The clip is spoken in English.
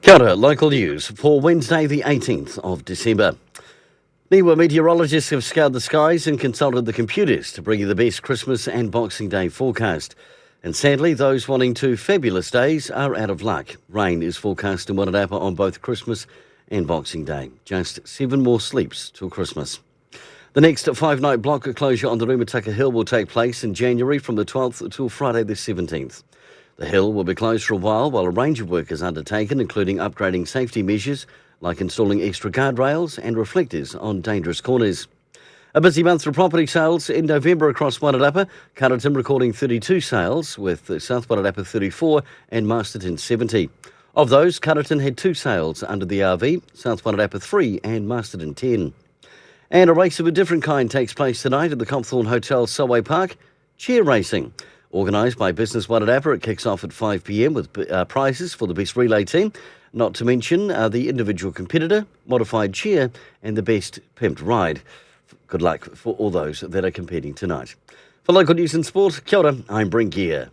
Kia ora, local news for Wednesday the 18th of December. NIWA meteorologists have scoured the skies and consulted the computers to bring you the best Christmas and Boxing Day forecast. And sadly, those wanting two fabulous days are out of luck. Rain is forecast in Wairarapa on both Christmas and Boxing Day. Just 7 more sleeps till Christmas. The next 5-night block closure on the Rumataka Hill will take place in January from the 12th till Friday the 17th. The hill will be closed for a while a range of work is undertaken, including upgrading safety measures like installing extra guardrails and reflectors on dangerous corners. A busy month for property sales in November across Wairarapa. Carterton recording 32 sales, with South Wairarapa 34 and Masterton 70. Of those, Carterton had 2 sales under the RV, South Wairarapa 3 and Masterton 10. And a race of a different kind takes place tonight at the Copthorne Hotel Solway Park. Chair racing. Organised by Business Wairarapa, it kicks off at 5 p.m. with prizes for the best relay team, not to mention the individual competitor, modified chair and the best pimped ride. Good luck for all those that are competing tonight. For local news and sport, kia ora, I'm Brent Gare.